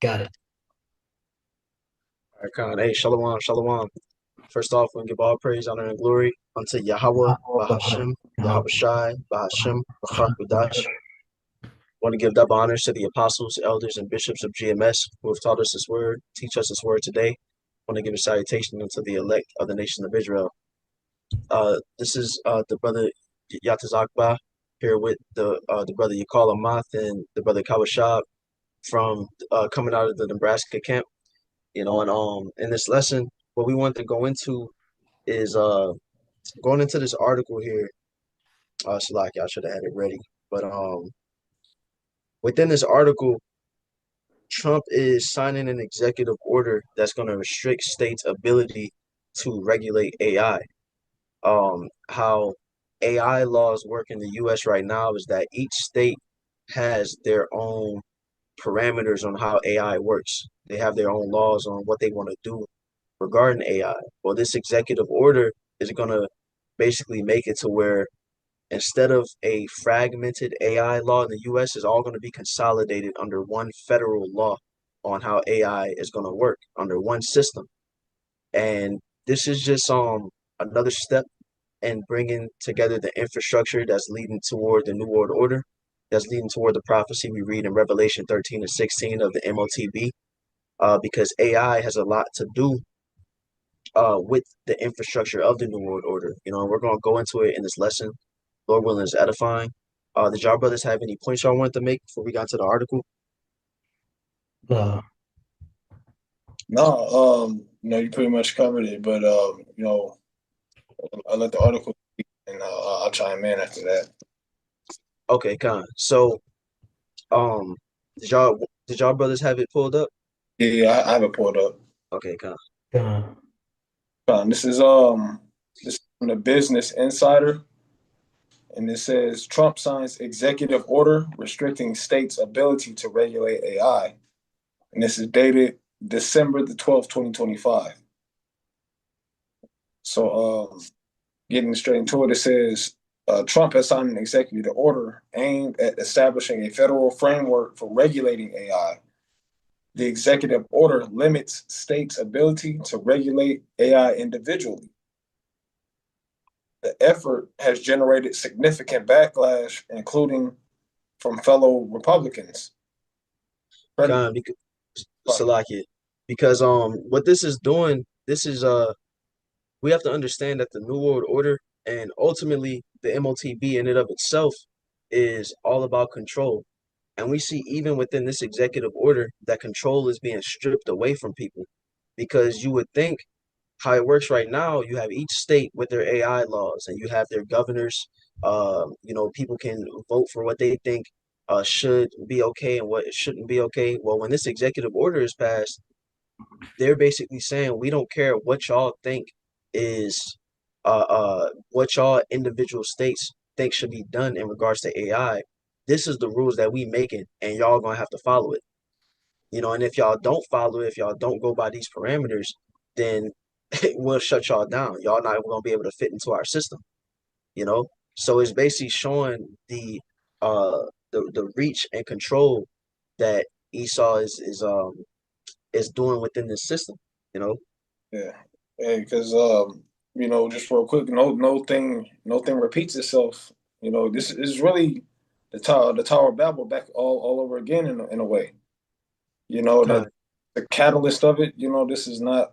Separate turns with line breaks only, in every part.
Got it.
All right, Khan. Hey, Shalom, Shalom. First off, we give all praise, honor, and glory unto Yahweh, Bahashem, Yahweh Shai, Bahashem, Bachakadash. Want to give double honors to the apostles, elders, and bishops of GMS who have taught us this word, teach us this word today. Want to give a salutation unto the elect of the nation of Israel. This is the brother Yatazakba here with the brother Yakal Amath and the brother Kawashab from coming out of the Nebraska camp. And in this lesson, what we want to go into is going into this article here. Salaki, I should have had it ready. But within this article, Trump is signing an executive order that's going to restrict states' ability to regulate AI. How AI laws work in the US right now is that each state has their own parameters on how AI works. They have their own laws on what they want to do regarding AI. Well, this executive order is going to basically make it to where instead of a fragmented AI law in the US, is all going to be consolidated under one federal law on how AI is going to work under one system. And this is just another step in bringing together the infrastructure that's leading toward the New World Order, that's leading toward the prophecy we read in Revelation 13 and 16 of the MOTB, because AI has a lot to do with the infrastructure of the New World Order. We're going to go into it in this lesson. Lord willing is edifying. Did y'all brothers have any points y'all wanted to make before we got to the article?
Uh,
No, you pretty much covered it, but I'll let the article speak and I'll chime in after that.
Okay, Con. So, um, did y'all did y'all brothers have it pulled up?
Yeah, I have it pulled up.
Okay, Con.
uh,
This is from the Business Insider, and it says Trump signs executive order restricting states' ability to regulate AI, and this is dated December the 12th, 2025. So, getting straight into it, it says Trump has signed an executive order aimed at establishing a federal framework for regulating AI. The executive order limits states' ability to regulate AI individually. The effort has generated significant backlash, including from fellow Republicans.
Con, because Salakia. Because what this is doing, this is we have to understand that the New World Order and ultimately the MOTB in and of itself is all about control. And we see even within this executive order that control is being stripped away from people because you would think how it works right now, you have each state with their AI laws and you have their governors. People can vote for what they think should be okay and what shouldn't be okay. Well, when this executive order is passed, they're basically saying we don't care what y'all think is what y'all individual states think should be done in regards to AI. This is the rules that we making, and y'all gonna have to follow it. And if y'all don't follow it, if y'all don't go by these parameters, then we'll shut y'all down. Y'all not gonna be able to fit into our system. You know, so it's basically showing the reach and control that Esau is doing within this system. You know.
Yeah, because just real quick, no thing repeats itself. This is really the Tower of Babel back all over again in a way. The
Con,
the catalyst of it. This is not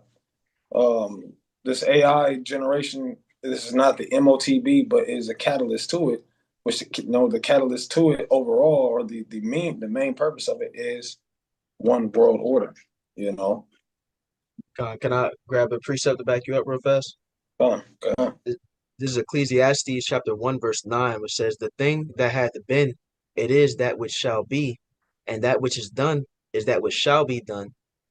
this AI generation. This is not the MOTB, but is a catalyst to it. Which the catalyst to it overall, or the main purpose of it is one world order. You know,
can I grab a precept to back you up real fast?
Go on.
This is Ecclesiastes chapter 1, verse 9, which says, the thing that hath been, it is that which shall be, and that which is done is that which shall be done,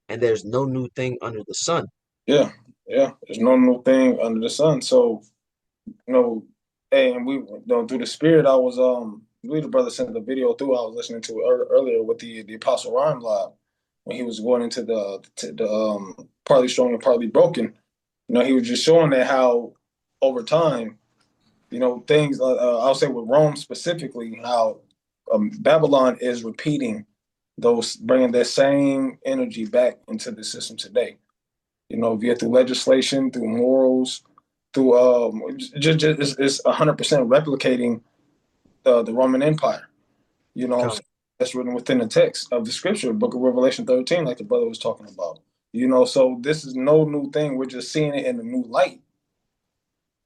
and there's no new thing under the sun.
Yeah, yeah. There's no new thing under the sun. So, you know, and we through the spirit, I believe the brother sent the video through. I was listening to it earlier with the Apostle Rhyme Live when he was going into the partly strong and partly broken. He was just showing that how over time, things I'll say with Rome specifically, how Babylon is repeating those bringing that same energy back into the system today. Via through legislation, through morals, through just it's 100% replicating the Roman Empire.
Con,
That's written within the text of the scripture, Book of Revelation 13, like the brother was talking about. So this is no new thing. We're just seeing it in a new light,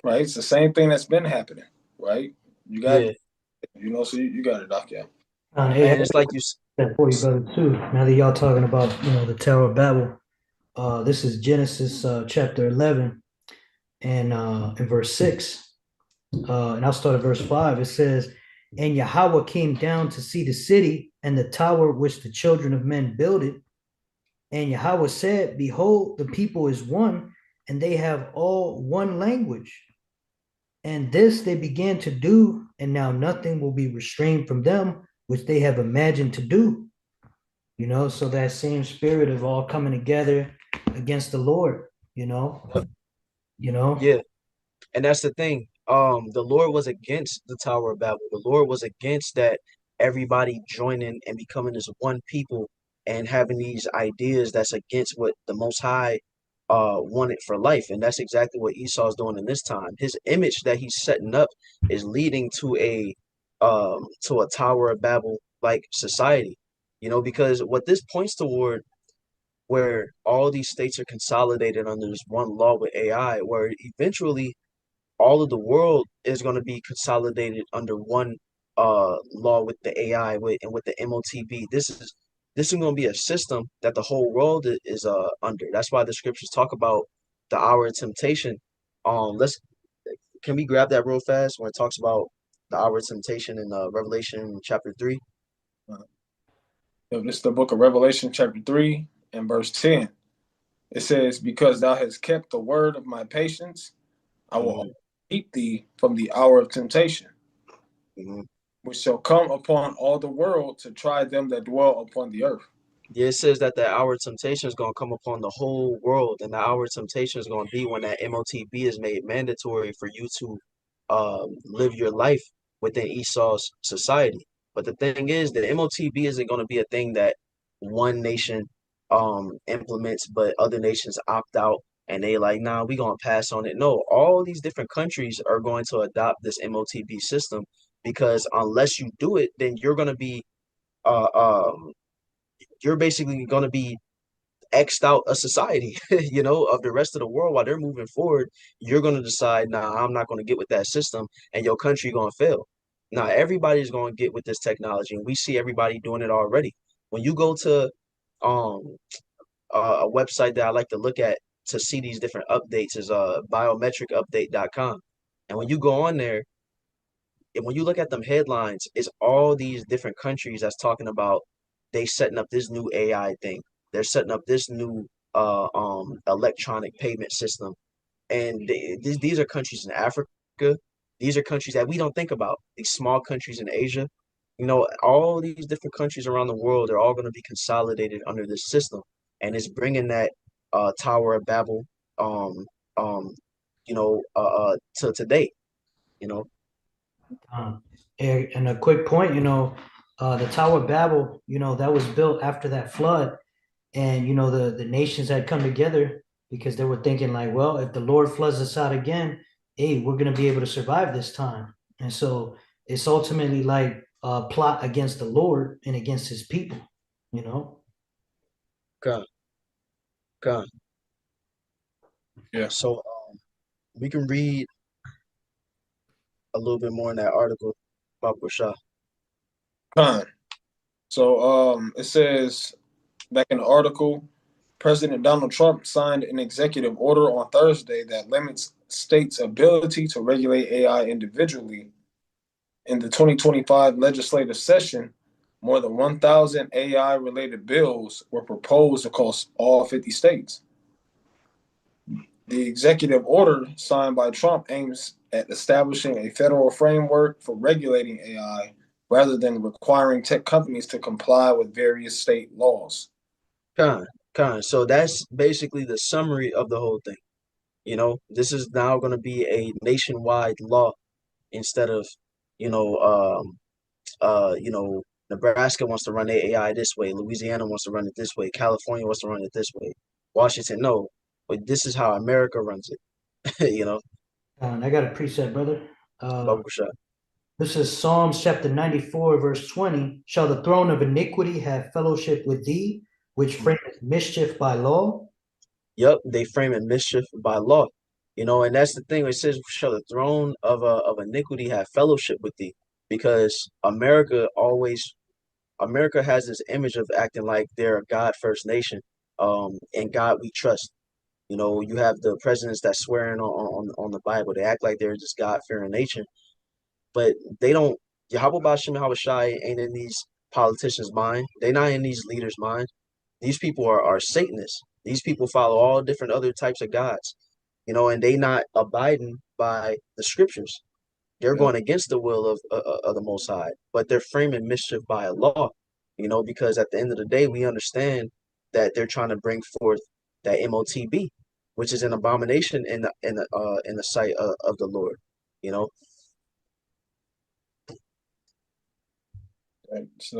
right? It's the same thing that's been happening, right? You got,
yeah,
so you got it, Doc. Yeah.
Hey, I
and
got
it's like you,
that for you, brother, too. Now that y'all talking about, the Tower of Babel, this is Genesis chapter 11 and in verse 6. And I'll start at verse 5. It says, And Yahweh came down to see the city and the tower which the children of men builded. And Yahweh said, Behold, the people is one, and they have all one language. And this they began to do, and now nothing will be restrained from them, which they have imagined to do. So that same spirit of all coming together against the Lord, you know, you know.
yeah. And that's the thing. The Lord was against the Tower of Babel. The Lord was against that everybody joining and becoming this one people and having these ideas that's against what the Most High wanted for life. And that's exactly what Esau's doing in this time. His image that he's setting up is leading to a Tower of Babel like society. Because what this points toward, where all these states are consolidated under this one law with AI, where eventually all of the world is going to be consolidated under one law with the AI and with the MOTB. This is going to be a system that the whole world is under. That's why the scriptures talk about the hour of temptation. Let's Can we grab that real fast when it talks about the hour of temptation in Revelation chapter 3?
This is the book of Revelation, chapter 3, and verse 10. It says, Because thou hast kept the word of my patience, I will
Hmm.
keep thee from the hour of temptation,
Hmm.
which shall come upon all the world to try them that dwell upon the earth.
Yeah, it says that the hour of temptation is going to come upon the whole world, and the hour of temptation is going to be when that MOTB is made mandatory for you to live your life within Esau's society. But the thing is, the MOTB isn't going to be a thing that one nation implements, but other nations opt out and they like, nah, we gonna pass on it. No, all these different countries are going to adopt this MOTB system because unless you do it, then uh, um, you're basically going to be xed out a society, of the rest of the world while they're moving forward. You're going to decide, nah, I'm not going to get with that system, and your country going to fail. Now, everybody's going to get with this technology, and we see everybody doing it already. When you go to um, a website that I like to look at to see these different updates is biometricupdate.com. And when you go on there, and when you look at them headlines, it's all these different countries that's talking about they setting up this new AI thing. They're setting up this new electronic payment system. And these are countries in Africa. These are countries that we don't think about. These small countries in Asia. All these different countries around the world are all going to be consolidated under this system. And it's bringing that Tower of Babel um, um, to today, you know.
And a quick point, the Tower of Babel, that was built after that flood, and the nations had come together because they were thinking like, well, if the Lord floods us out again, hey, we're gonna be able to survive this time. And so it's ultimately like a plot against the Lord and against His people, you know.
God, God.
Yeah.
So we can read a little bit more in that article about Rashad.
Fine. So it says back in the article, President Donald Trump signed an executive order on Thursday that limits states' ability to regulate AI individually. In the 2025 legislative session, more than 1,000 AI related bills were proposed across all 50 states. The executive order signed by Trump aims at establishing a federal framework for regulating AI rather than requiring tech companies to comply with various state laws.
Con, con. So that's basically the summary of the whole thing. This is now going to be a nationwide law instead of, you know, um, you know, Nebraska wants to run their AI this way. Louisiana wants to run it this way. California wants to run it this way. Washington, no. But this is how America runs it. You know,
I got a precept, brother. Uh,
Bubba Shot.
this is Psalms chapter 94, verse 20. Shall the throne of iniquity have fellowship with thee, which frameth mischief by law?
Yep, they frame it mischief by law. You know, and that's the thing. It says, "Shall the throne of iniquity have fellowship with thee?" Because America has this image of acting like they're a God first nation, and God we trust. You know, you have the presidents that swearing on the Bible. They act like they're just God fearing nation, but they don't. Yahweh Bashim Yahweh Shai ain't in these politicians' mind. They not in these leaders' mind. These people are Satanists. These people follow all different other types of gods, you know, and they not abiding by the scriptures. They're
Yeah.
going against the will of the Most High, but they're framing mischief by a law, you know, because at the end of the day, we understand that they're trying to bring forth that MOTB, which is an abomination in the sight of the Lord, you know.
It's,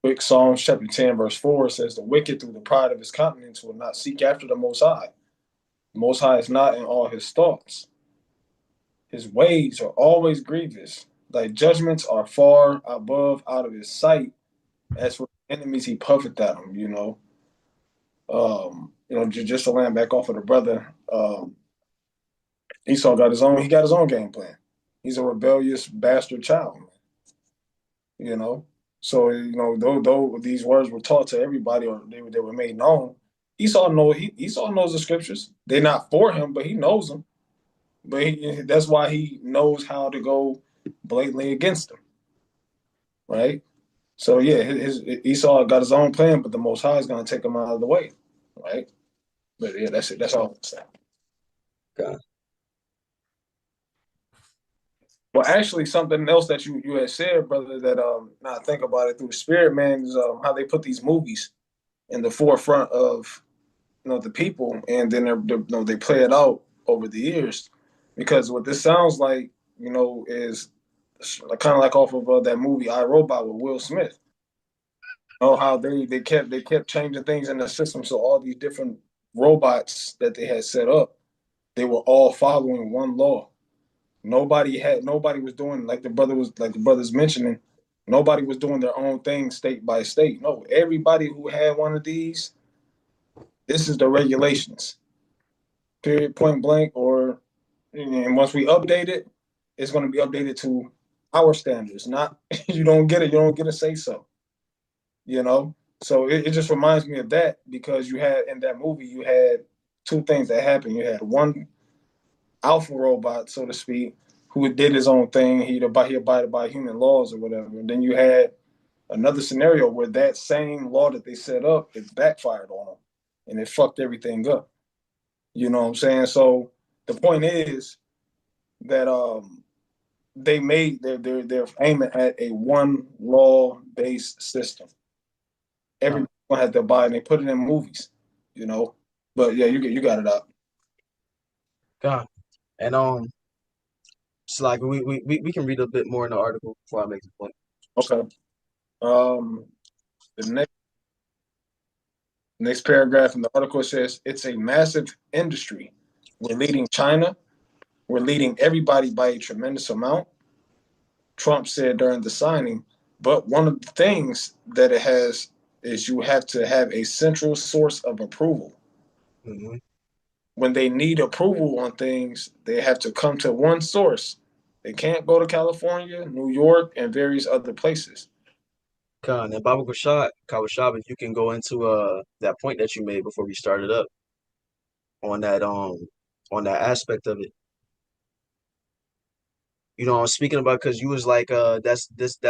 quick Psalms chapter 10, verse 4 says, "The wicked through the pride of his countenance will not seek after the Most High. The Most High is not in all his thoughts. His ways are always grievous. Thy judgments are far above out of his sight. As for enemies, he puffeth at them," you know. Just to land back off of the brother, Esau he got his own game plan. He's a rebellious bastard child, you know. So, though these words were taught to everybody, or they were made known, Esau knows the scriptures. They're not for him, but he knows them. But that's why he knows how to go blatantly against them, right? So yeah, his Esau got his own plan, but the Most High is going to take him out of the way, right? But yeah, that's it. That's all I'm saying.
God.
Well, actually, something else that you had said, brother, that now I think about it through the spirit, man, is how they put these movies in the forefront of the people, and then they play it out over the years. Because what this sounds like, is kind of like off of that movie I, Robot with Will Smith. How they kept changing things in the system, so all these different robots that they had set up, they were all following one law. Nobody was doing like the brothers mentioning. Nobody was doing their own thing state by state. No, everybody who had one of these, this is the regulations. Period, point blank. And once we update it, it's going to be updated to our standards. Not you don't get it. You don't get to say so. You know. So it just reminds me of that, because you had in that movie you had two things that happened. You had one alpha robot, so to speak, who did his own thing. He abided by human laws or whatever. And then you had another scenario where that same law that they set up, it backfired on them and it fucked everything up. You know what I'm saying? So the point is that they're aiming at a one law based system. Everyone has to abide, and they put it in movies, you know. But yeah, you got it out.
God. And it's like we can read a bit more in the article before I make the point.
Okay. The next paragraph in the article says it's a massive industry. We're leading China. We're leading everybody by a tremendous amount, Trump said during the signing. But one of the things that it has is you have to have a central source of approval.
Mm-hmm.
When they need approval on things, they have to come to one source. They can't go to California, New York, and various other places.
Khan and Baba Kawashab, if you can go into that point that you made before we started up on that aspect of it. You know, I'm speaking about, because you was like that's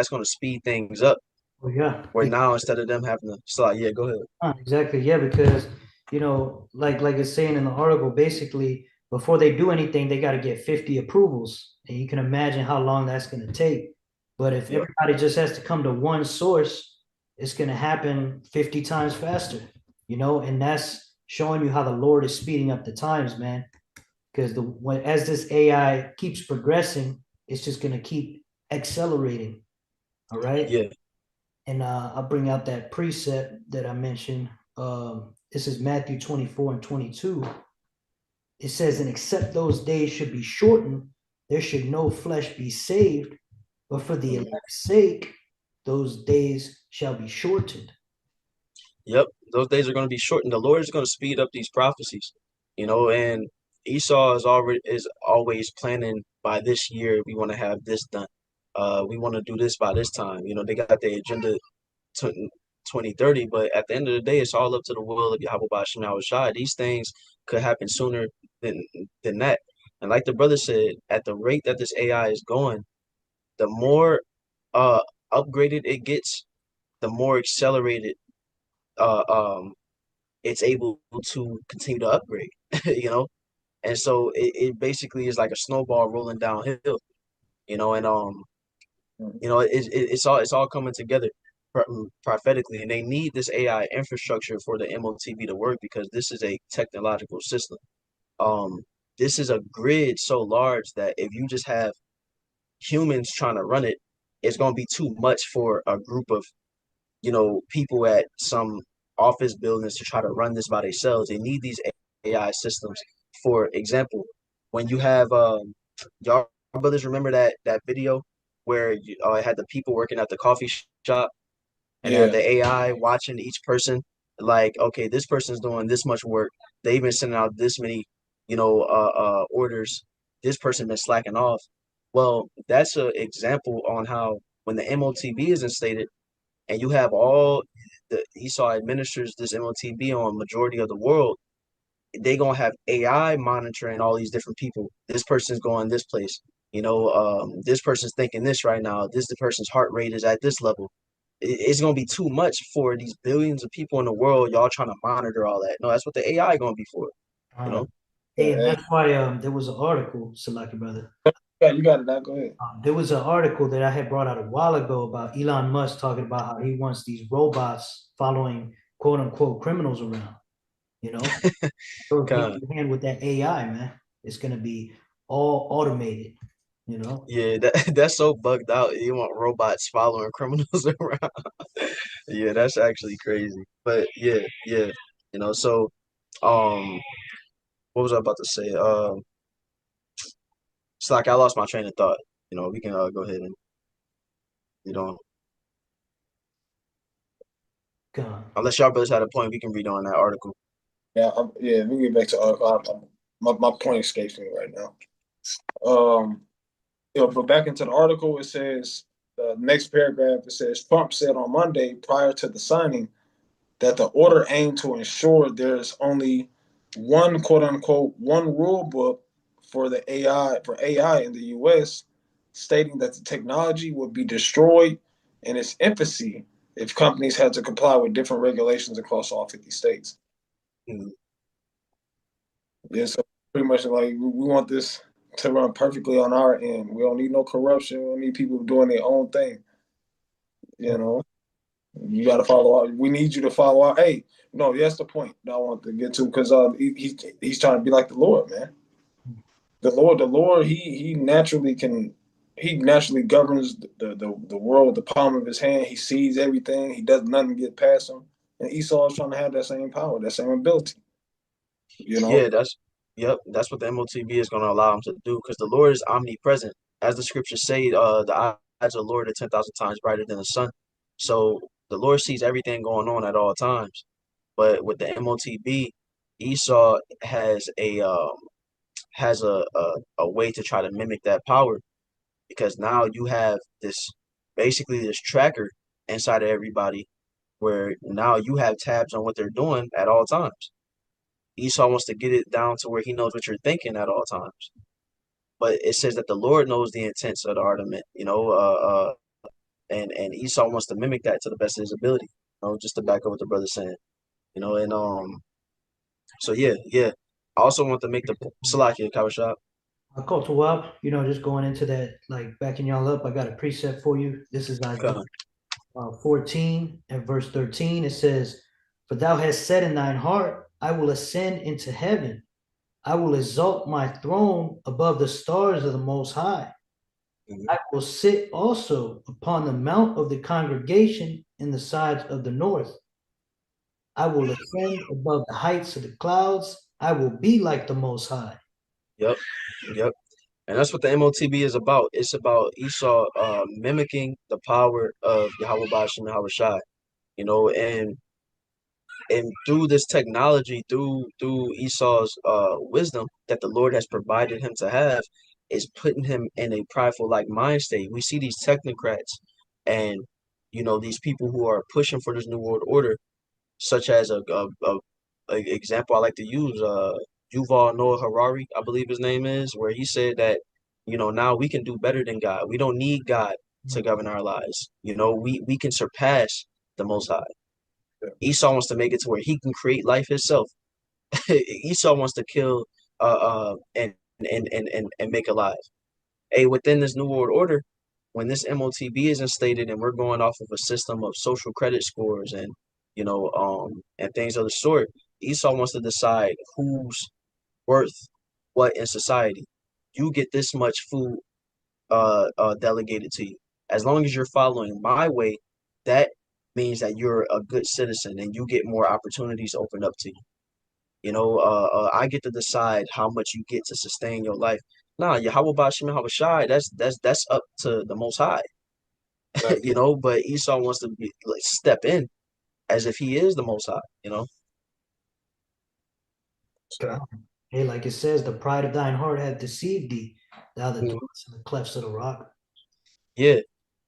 going to speed things up.
Oh yeah.
Where now instead of them having to slide, yeah, go ahead.
Exactly. Yeah, because like it's saying in the article, basically before they do anything, they got to get 50 approvals, and you can imagine how long that's going to take. But if everybody just has to come to one source, it's going to happen 50 times faster. And that's showing you how the Lord is speeding up the times, man. Because as this AI keeps progressing, it's just going to keep accelerating. All right.
Yeah.
And I'll bring out that precept that I mentioned. This is Matthew 24 and 22. It says, and except those days should be shortened, there should no flesh be saved, but for the elect's sake, those days shall be shortened.
Yep, those days are going to be shortened. The Lord is going to speed up these prophecies, and Esau is always planning by this year we want to have this done. We want to do this by this time. They got their agenda 2030, but at the end of the day, it's all up to the will of Yahweh Bashim Shai. These things could happen sooner than that. And like the brother said, at the rate that this AI is going, the more uh upgraded it gets, the more accelerated uh um it's able to continue to upgrade, and so it basically is like a snowball rolling downhill, and it's all coming together prophetically, and they need this AI infrastructure for the MOTB to work because this is a technological system. Um, this is a grid so large that if you just have humans trying to run it, it's going to be too much for a group of people at some office buildings to try to run this by themselves. They need these AI systems. For example, when you have y'all brothers remember that video where it had the people working at the coffee shop and had
Yeah.
the AI watching each person, like, okay, this person's doing this much work. They've been sending out this many, orders. This person been slacking off. Well, that's an example on how when the MOTB is instated, and you have all the Esau administers this MOTB on majority of the world, they gonna have AI monitoring all these different people. This person's going this place. This person's thinking this right now. The person's heart rate is at this level. It's gonna be too much for these billions of people in the world. Y'all trying to monitor all that? No, that's what the AI gonna be for. You
Uh,
know?
hey, and
Hey,
that's why there was an article, Salaki brother.
yeah, you got it now. Go ahead.
There was an article that I had brought out a while ago about Elon Musk talking about how he wants these robots following quote unquote criminals around. You know, goes hand
Kind of.
in hand with that AI, man. It's gonna be all automated. You know,
Yeah, that's so bugged out. You want robots following criminals around? Yeah, that's actually crazy. But yeah, yeah. So um, what was I about to say? It's like I lost my train of thought. We can go ahead and you know,
God,
unless y'all brothers had a point, we can read on that article.
Yeah, yeah. We get back to my point escapes me right now. Um, but back into the article, it says next paragraph. It says Trump said on Monday prior to the signing that the order aimed to ensure there's only one quote unquote one rule book for the AI in the US, stating that the technology would be destroyed in its infancy if companies had to comply with different regulations across all 50 states.
Mm.
Yeah, so pretty much like we want this to run perfectly on our end. We don't need no corruption. We don't need people doing their own thing. You know, you got to follow out. We need you to follow out. Hey, no, that's the point that I want to get to because he's trying to be like the Lord, man. The Lord, he naturally governs the world with the palm of his hand. He sees everything. He does nothing get past him. And Esau is trying to have that same power, that same ability. You know,
Yeah, that's what the MOTB is going to allow him to do because the Lord is omnipresent. As the scriptures say, the eyes of the Lord are 10,000 times brighter than the sun. So the Lord sees everything going on at all times. But with the MOTB, Esau has a way to try to mimic that power because now you have this tracker inside of everybody where now you have tabs on what they're doing at all times. Esau wants to get it down to where he knows what you're thinking at all times. But it says that the Lord knows the intents of the argument, and Esau wants to mimic that to the best of his ability, just to back up what the brother's saying, and so yeah, yeah. I also want to make the Salakia Kawashab.
I call to up. Just going into that, like backing y'all up. I got a precept for you. This is Isaiah 14 and verse 13. It says, "For thou hast said in thine heart, I will ascend into heaven. I will exalt my throne above the stars of the Most High.
Mhm.
I will sit also upon the mount of the congregation in the sides of the north. I will ascend above the heights of the clouds. I will be like the Most High.
Yep, yep. And that's what the MOTB is about. It's about Esau mimicking the power of Yahweh Bashim and Shai, you know, and through this technology, through Esau's wisdom that the Lord has provided him to have, is putting him in a prideful like mind state. We see these technocrats and these people who are pushing for this new world order, such as a example I like to use, Yuval Noah Harari, I believe his name is, where he said that now we can do better than God. We don't need God to govern our lives. We can surpass the Most High. Esau wants to make it to where he can create life himself. Esau wants to kill and make alive. Hey, within this new world order, when this MOTB is instated and we're going off of a system of social credit scores and and things of the sort, Esau wants to decide who's worth what in society. You get this much food delegated to you. As long as you're following my way, that means that you're a good citizen and you get more opportunities opened up to you. I get to decide how much you get to sustain your life. Nah, Yahweh Bashim Yahweh Shai, that's up to the Most High.
Right.
But Esau wants to be like step in as if he is the Most High.
So,
Hey, like it says, the pride of thine heart hath deceived thee, thou that
Mhm.
dwellest in the clefts of the rock.
Yeah,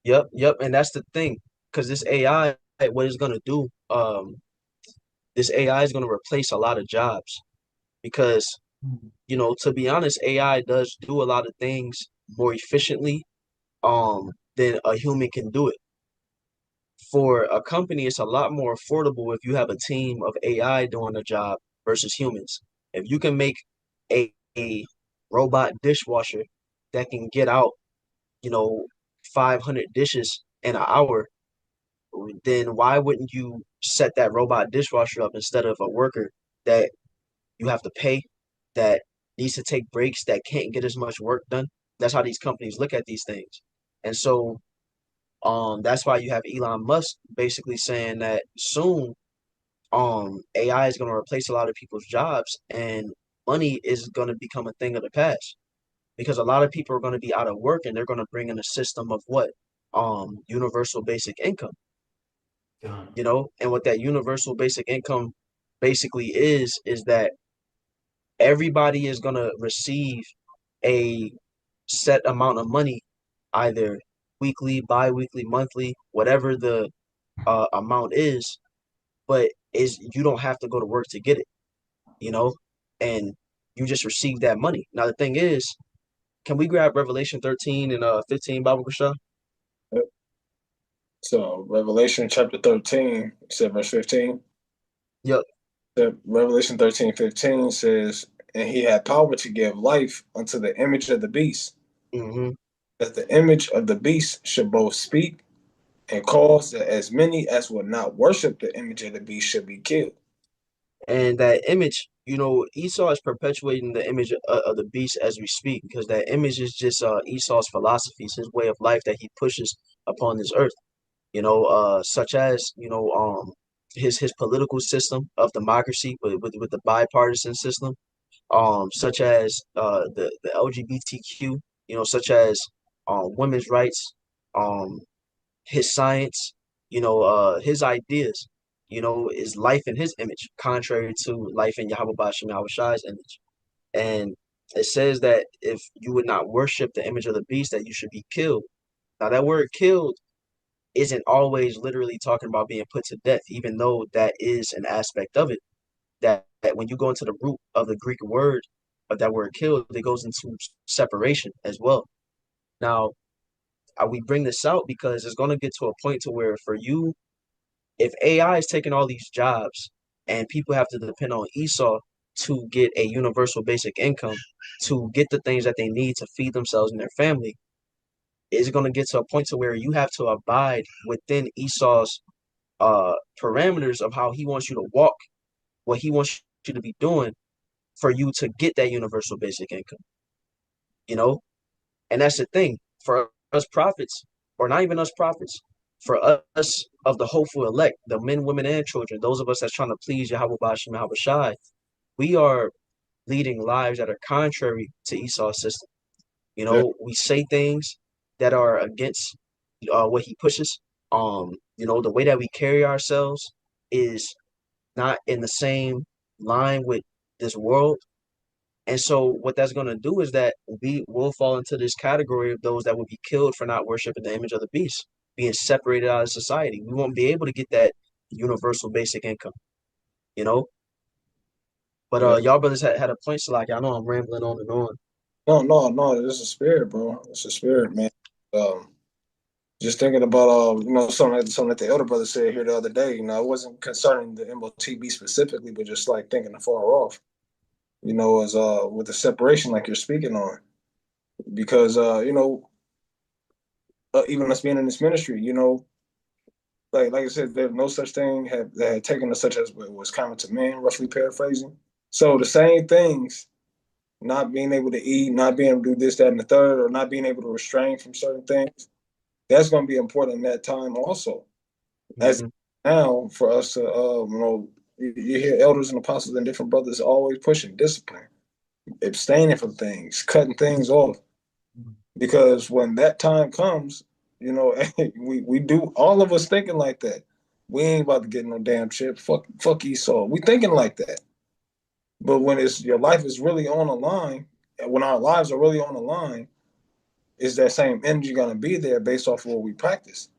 yep, and that's the thing, because this AI, what it's gonna do, this AI is gonna replace a lot of jobs because to be honest, AI does do a lot of things more efficiently than a human can do it. For a company, it's a lot more affordable if you have a team of AI doing a job versus humans. If you can make a robot dishwasher that can get out, you know, 500 dishes in an hour, then why wouldn't you set that robot dishwasher up instead of a worker that you have to pay, that needs to take breaks, that can't get as much work done? That's how these companies look at these things. And so that's why you have Elon Musk basically saying that soon AI is going to replace a lot of people's jobs and money is going to become a thing of the past because a lot of people are going to be out of work and they're going to bring in a system of what universal basic income,
God.
and what that universal basic income basically is that everybody is going to receive a set amount of money, either weekly, bi-weekly, monthly, whatever the amount is, but is you don't have to go to work to get it, you know, and you just receive that money. Now the thing is, can we grab Revelation 13 and 15, Bible Kasha?
so Revelation chapter 13, said verse 15.
Yep.
Revelation 13:15 says, and he had power to give life unto the image of the beast,
hmm
that the image of the beast should both speak and cause that as many as would not worship the image of the beast should be killed.
And that image, Esau is perpetuating the image of the beast as we speak, because that image is just Esau's philosophies, his way of life that he pushes upon this earth. Such as his political system of democracy with the bipartisan system, such as the LGBTQ, such as women's rights, um, his science, his ideas, is life in his image, contrary to life in Yahweh Bashim Yahweh Shai's image. And it says that if you would not worship the image of the beast, that you should be killed. Now, that word killed isn't always literally talking about being put to death, even though that is an aspect of it. That when you go into the root of the Greek word of that word killed, it goes into separation as well. Now, we bring this out because it's going to get to a point to where for you, if AI is taking all these jobs and people have to depend on Esau to get a universal basic income, to get the things that they need to feed themselves and their family, it's going to get to a point to where you have to abide within Esau's parameters of how he wants you to walk, what he wants you to be doing for you to get that universal basic income, you know? And that's the thing. for us prophets, or not even us prophets, for us of the hopeful elect, the men, women, and children, those of us that's trying to please Yahweh Bashim Yahweh Shai, we are leading lives that are contrary to Esau's system. You
Yeah.
know, we say things that are against what he pushes. You know, the way that we carry ourselves is not in the same line with this world. And so what that's going to do is that we will fall into this category of those that will be killed for not worshiping the image of the beast, being separated out of society. We won't be able to get that universal basic income, you know? But
Yeah.
y'all brothers had a point, so like I know I'm rambling on and on.
No. It's a spirit, bro. It's a spirit, man. Um, just thinking about something that the elder brother said here the other day. You know, it wasn't concerning the MOTB specifically, but just like thinking afar off. You know, as with the separation, like you're speaking on, because even us being in this ministry, you know, like I said, there's no such thing that had taken us such as what was common to man, roughly paraphrasing. So the same things, not being able to eat, not being able to do this, that, and the third, or not being able to restrain from certain things, that's going to be important in that time also. As
Mm-hmm.
now for us to, you hear elders and apostles and different brothers always pushing discipline, abstaining from things, cutting things off, because when that time comes, you know, we do all of us thinking like that. We ain't about to get no damn chip. Fuck Esau. We thinking like that. But when it's your life is really on the line, when our lives are really on the line, is that same energy gonna be there based off of what we practice?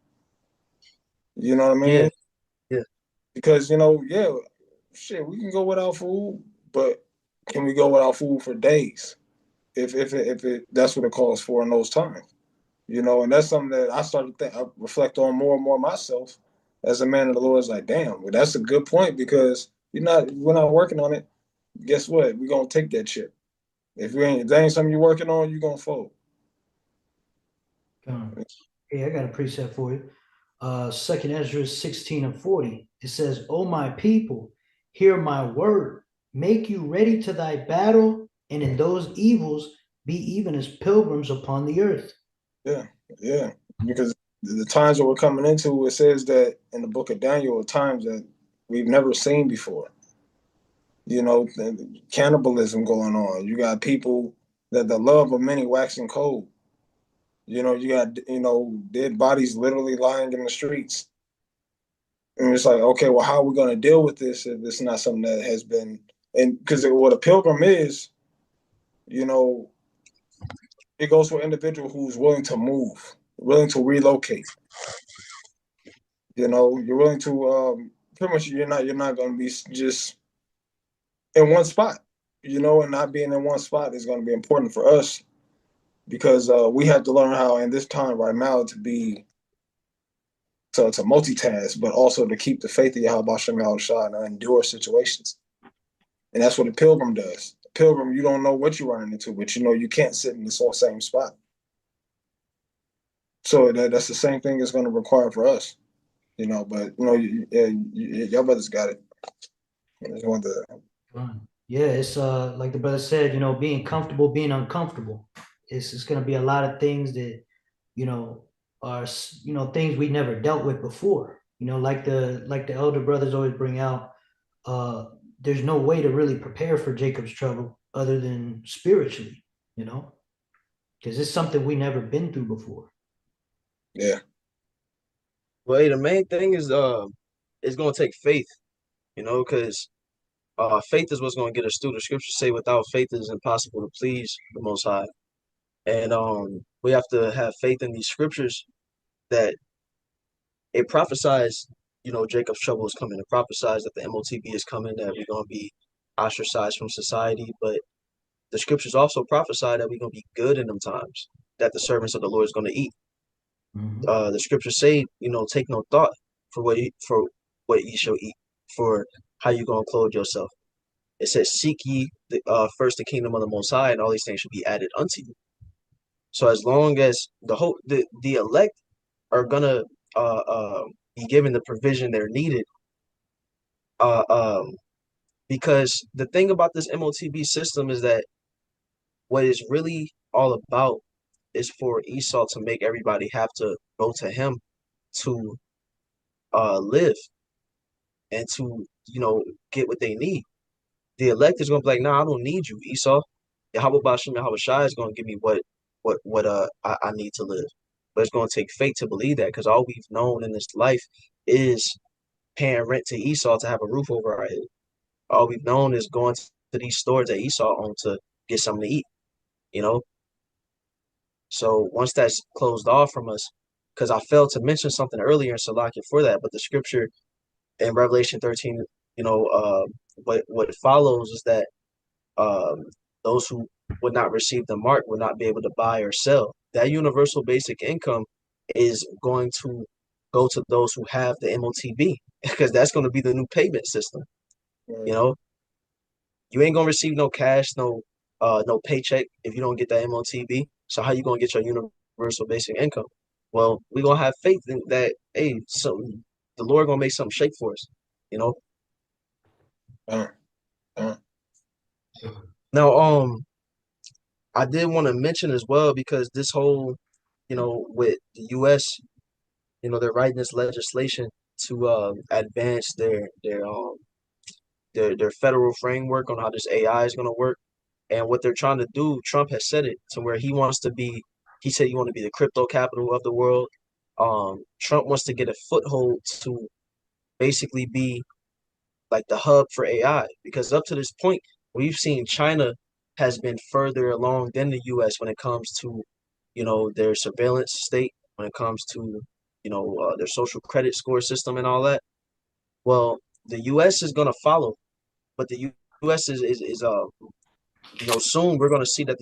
You know what I
Yeah,
mean?
yeah.
Because yeah, shit, we can go without food, but can we go without food for days? If that's what it calls for in those times. You know, and that's something that I started to I reflect on more and more myself as a man of the Lord. Is like, damn, well, that's a good point because we're not working on it. Guess what? We're gonna take that chip. If that ain't something you're working on, you're gonna fold.
Hey, I got a precept for you. Second Ezra 16 and 40. It says, "O my people, hear my word. Make you ready to thy battle, and in those evils be even as pilgrims upon the earth."
Yeah, yeah. Because the times that we're coming into, it says that in the book of Daniel, are times that we've never seen before. You know, cannibalism going on. You got people that the love of many waxing cold. You know, you got dead bodies literally lying in the streets. And it's like, okay, well, how are we going to deal with this if it's not something that has been? And because what a pilgrim is, you know, it goes for an individual who's willing to move, willing to relocate. You know, you're willing to pretty much you're not going to be just in one spot. You know, and not being in one spot is going to be important for us because we have to learn how in this time right now to multitask, but also to keep the faith of Yahweh Shem Shah and endure situations. And that's what a pilgrim does. A pilgrim, you don't know what you're running into, but you know you can't sit in the same spot. So that's the same thing it's going to require for us, you know. But y'all brothers got it. I just wanted to,
Yeah, it's like the brother said, being comfortable, being uncomfortable. It's gonna be a lot of things that, you know, are things we never dealt with before. Like the elder brothers always bring out, uh, there's no way to really prepare for Jacob's trouble other than spiritually, you know, because it's something we never been through before.
yeah,
Well, hey, the main thing is it's gonna take faith, you know, because faith is what's gonna get us through. The scriptures say without faith it is impossible to please the Most High. And we have to have faith in these scriptures that it prophesies, you know, Jacob's trouble is coming. It prophesies that the MOTB is coming, that we're gonna be ostracized from society. But the scriptures also prophesy that we're gonna be good in them times, that the servants of the Lord is gonna eat.
Mhm.
The scriptures say, you know, take no thought for what ye shall eat, for how you gonna clothe yourself. It says, seek ye first the kingdom of the Most High, and all these things should be added unto you. So as long as the elect are gonna be given the provision they're needed, uh, um, because the thing about this MOTB system is that what it's really all about is for Esau to make everybody have to go to him to live and to, get what they need. The elect is gonna be like, nah, I don't need you, Esau. Yahweh Bashim Yahweh Shai is gonna give me what I need to live. But it's gonna take faith to believe that, because all we've known in this life is paying rent to Esau to have a roof over our head. All we've known is going to these stores that Esau owned to get something to eat, you know? So once that's closed off from us, because I failed to mention something earlier in Salakia for that, but the scripture in Revelation 13, what follows is that um, those who would not receive the mark would not be able to buy or sell. That universal basic income is going to go to those who have the MOTB because that's going to be the new payment system. You
Right.
know, you ain't gonna receive no cash, no paycheck if you don't get that MOTB. So how you gonna get your universal basic income? Well, we gonna have faith in that. Hey, the Lord gonna make something shake for us. You know.
Uh, uh,
Now, I did want to mention as well because this whole, with the U.S., they're writing this legislation to advance their federal framework on how this AI is gonna work. And what they're trying to do, Trump has said it to where he said he want to be the crypto capital of the world. Trump wants to get a foothold to basically be like the hub for AI because up to this point, we've seen China has been further along than the US when it comes to, their surveillance state, when it comes to, their social credit score system and all that. Well, the US is going to follow, but the US soon we're going to see that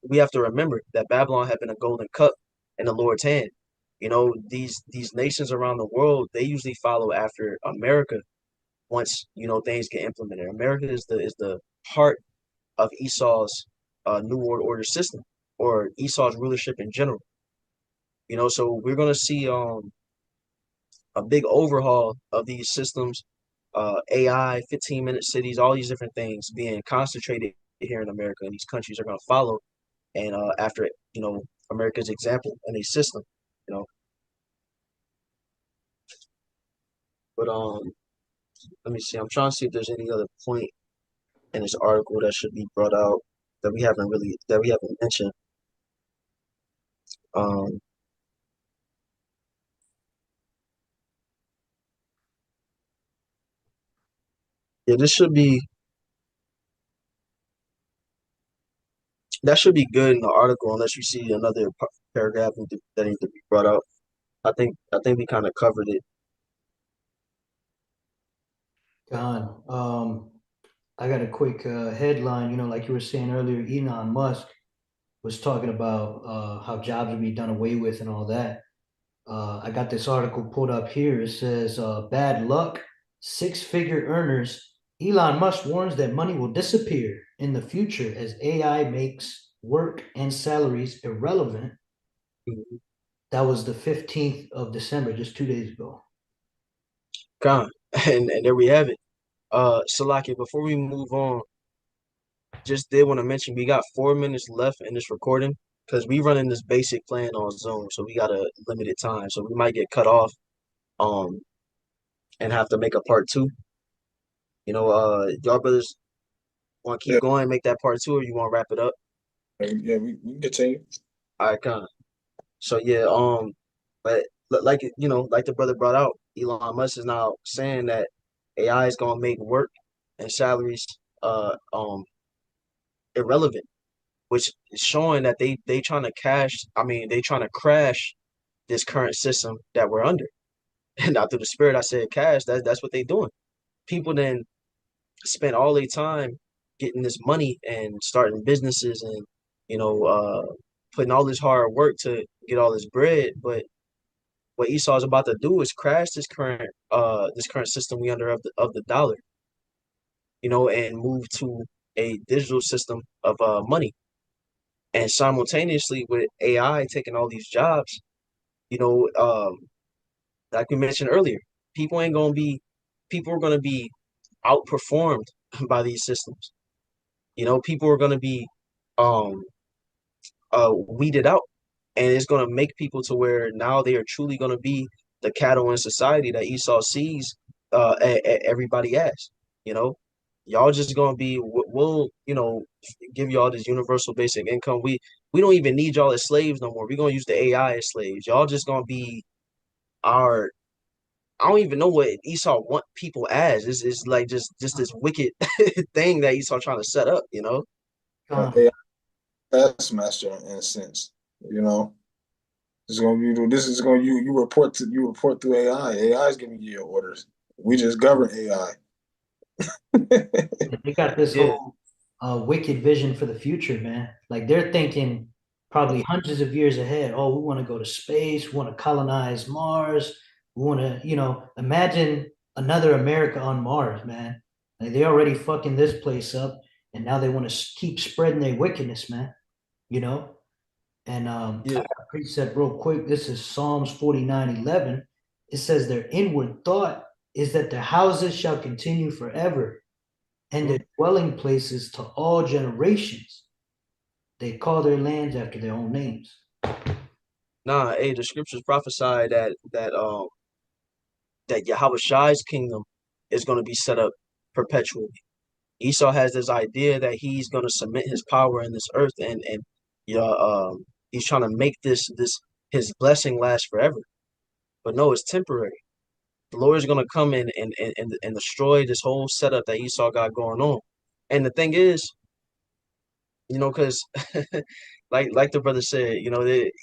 we have to remember that Babylon had been a golden cup in the Lord's hand. These nations around the world, they usually follow after America once, things get implemented. America is the heart of Esau's New World Order system or Esau's rulership in general. So we're going to see a big overhaul of these systems, AI, 15-minute cities, all these different things being concentrated here in America, and these countries are going to follow and after America's example and a system, you know. But let me see. I'm trying to see if there's any other point in this article that should be brought out that we haven't mentioned. Um, yeah, that should be good in the article unless you see another paragraph that needs to be brought out. I think we kind of covered it.
God, I got a quick headline. Like you were saying earlier, Elon Musk was talking about how jobs would be done away with and all that. I got this article pulled up here. It says, bad luck, six-figure earners. Elon Musk warns that money will disappear in the future as AI makes work and salaries irrelevant. That was the 15th of December, just 2 days ago.
Con, and there we have it. Salaki, before we move on, just did want to mention we got 4 minutes left in this recording because we running this basic plan on Zoom, so we got a limited time, so we might get cut off, um, and have to make a part two. Y'all brothers want to keep
yeah,
going, make that part two, or you want to wrap it up?
yeah, we can continue.
All right, kind of. So yeah, but like the brother brought out, Elon Musk is now saying that AI is gonna make work and salaries irrelevant, which is showing that they trying to they trying to crash this current system that we're under. And not through the spirit, I said cash. That's what they doing. People then spend all their time getting this money and starting businesses and putting all this hard work to get all this bread. But what Esau is about to do is crash this current system we under of the dollar, and move to a digital system of money. And simultaneously with AI taking all these jobs, you know, um, like we mentioned earlier, people ain't gonna be people are gonna be outperformed by these systems. People are gonna be um weeded out. and it's gonna make people to where now they are truly gonna be the cattle in society that Esau sees everybody as. You know, y'all just gonna be we'll give y'all this universal basic income. We don't even need y'all as slaves no more. We're gonna use the AI as slaves. Y'all just gonna be our I don't even know what Esau want people as. It's like just this wicked thing that Esau trying to set up, you know?
Con,
AI taskmaster in a sense. You know, it's gonna be this is gonna you report through AI. AI is giving you your orders. We just govern AI.
they got this
Yeah,
whole wicked vision for the future, man. Like they're thinking probably hundreds of years ahead. Oh, we want to go to space, we want to colonize Mars, we want to, imagine another America on Mars, man. Like they already fucking this place up, and now they want to keep spreading their wickedness, man. You know? And I
yeah,
got a precept real quick. This is Psalms 49:11. It says their inward thought is that their houses shall continue forever and their
mhm.
dwelling places to all generations. They call their lands after their own names.
Nah, hey, the scriptures prophesy that Yahweh Shai's kingdom is gonna be set up perpetually. Esau has this idea that he's gonna cement his power in this earth and yeah, he's trying to make this his blessing last forever. But no, it's temporary. The Lord is gonna come in and destroy this whole setup that Esau got going on. And the thing is, because like the brother said,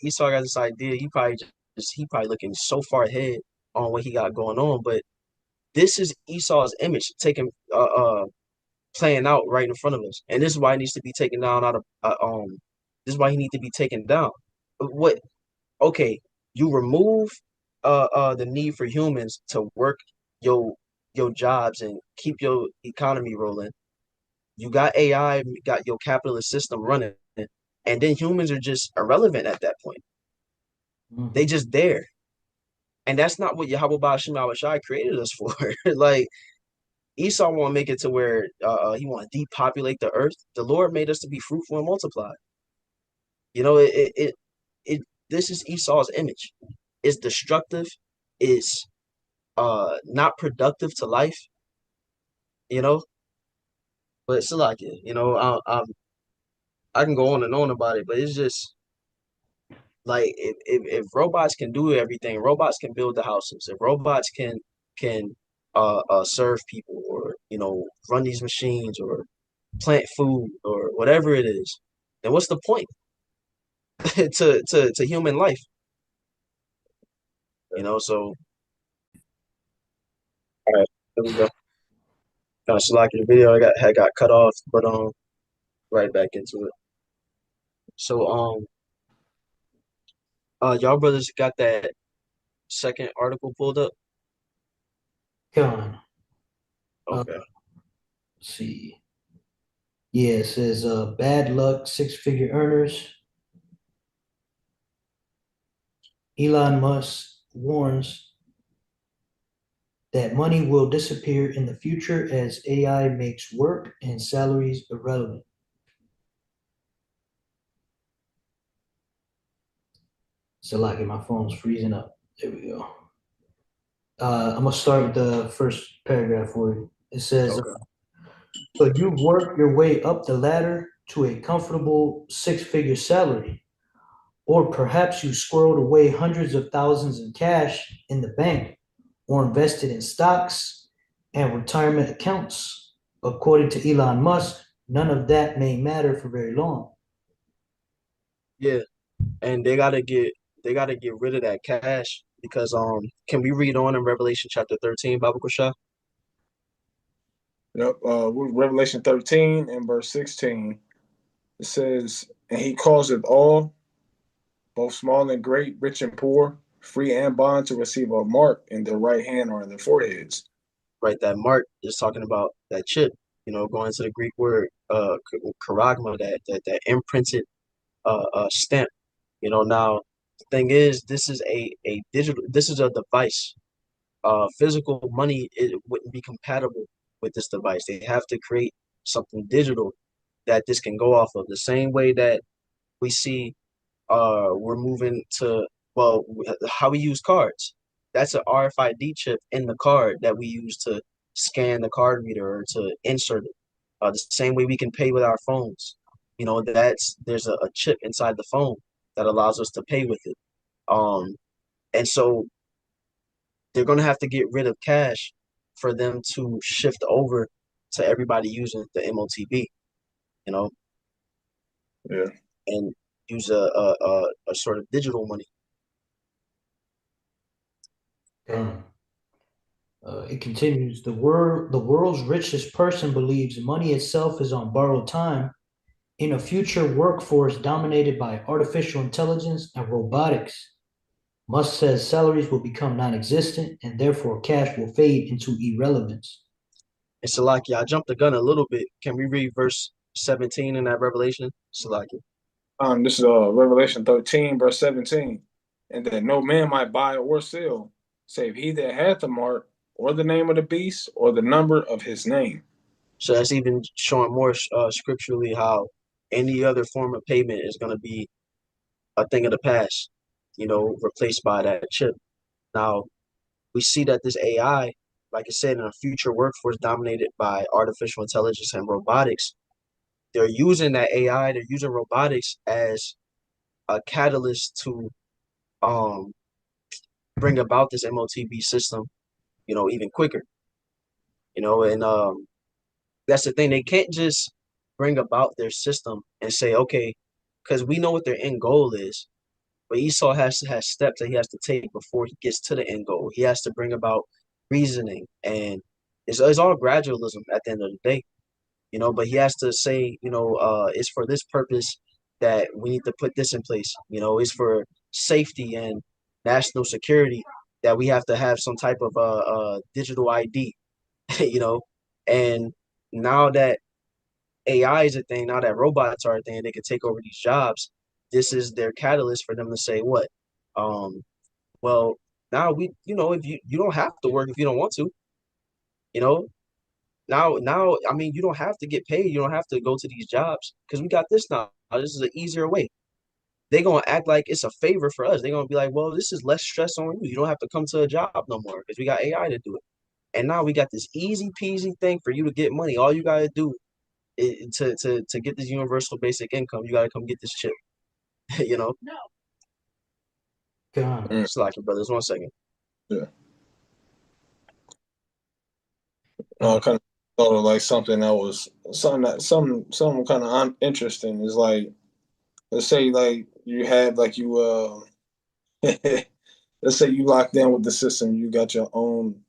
Esau got this idea. He probably looking so far ahead on what he got going on. But this is Esau's image taking playing out right in front of us, and this is why he needs to be taken down out of This is why he needs to be taken down. What? Okay, you remove the need for humans to work your your jobs and keep your economy rolling. You got AI, got your capitalist system running, and then humans are just irrelevant at that point. They
Mhm.
just there. And that's not what Yahweh Bashim Awashai created us for. Like Esau want to make it to where he want to depopulate the earth. The Lord made us to be fruitful and multiply. You know, it this is Esau's image. It's destructive. It's not productive to life. You know, but it's like it. I can go on and on about it, but it's just like if robots can do everything, robots can build the houses. If robots can serve people, or run these machines, or plant food, or whatever it is, then what's the point to human life? So all right, there we go. Kind of slacking the video. I got cut off, but right back into it. So y'all brothers got that second article pulled up?
Con,
Okay.
let's see. Yeah, it says bad luck, six-figure earners. Elon Musk warns that money will disappear in the future as AI makes work and salaries irrelevant. So like my phone's freezing up. There we go. I'm gonna start with the first paragraph for you. It says,
Okay.
so you work your way up the ladder to a comfortable six-figure salary, or perhaps you squirreled away hundreds of thousands in cash in the bank or invested in stocks and retirement accounts. According to Elon Musk, none of that may matter for very long.
Yeah, and they gotta get rid of that cash because can we read on in Revelation chapter 13, Baba Kusha?
Yep. Revelation 13 and verse 16. It says, and he calls it all, both small and great, rich and poor, free and bond, to receive a mark in their right hand or in their foreheads.
Right, that mark is talking about that chip, going to the Greek word charagma, that imprinted stamp. Now the thing is, this is a device. Physical money, it wouldn't be compatible with this device. They have to create something digital that this can go off of. The same way that we see we're moving to, well, how we use cards. That's an RFID chip in the card that we use to scan the card reader or to insert it. The same way we can pay with our phones. There's a chip inside the phone that allows us to pay with it. Um, and so they're going to have to get rid of cash for them to shift over to everybody using the MOTB, you know,
Yeah.
and use a sort of digital money.
It continues. The world's richest person believes money itself is on borrowed time in a future workforce dominated by artificial intelligence and robotics. Musk says salaries will become non-existent and therefore cash will fade into irrelevance.
And Salaki, I jumped the gun a little bit. Can we read verse 17 in that Revelation? Salaki.
This is Revelation 13, verse 17. And that no man might buy or sell, save he that hath the mark, or the name of the beast, or the number of his name.
So that's even showing more scripturally how any other form of payment is going to be a thing of the past, replaced by that chip. Now, we see that this AI, like I said, in a future workforce dominated by artificial intelligence and robotics, they're using that AI, they're using robotics as a catalyst to um, bring about this MOTB system, even quicker. And that's the thing. They can't just bring about their system and say, okay, because we know what their end goal is. But Esau has steps that he has to take before he gets to the end goal. He has to bring about reasoning, and it's all gradualism at the end of the day, But he has to say, it's for this purpose that we need to put this in place. It's for safety and national security that we have to have some type of digital ID, And now that AI is a thing, now that robots are a thing, they can take over these jobs. This is their catalyst for them to say what? Um, well, now if you don't have to work if you don't want to, you know. Now, I mean, you don't have to get paid. You don't have to go to these jobs because we got this now. This is an easier way. They're gonna act like it's a favor for us. They're gonna be like, well, this is less stress on you. You don't have to come to a job no more because we got AI to do it. And now we got this easy peasy thing for you to get money. All you gotta do to get this universal basic income, you gotta come get this chip. you know,
God.
Slack your brothers. 1 second.
Yeah. Kind of thought of like something that was something kind of interesting is like, let's say like you have like you let's say you locked in with the system, you got your own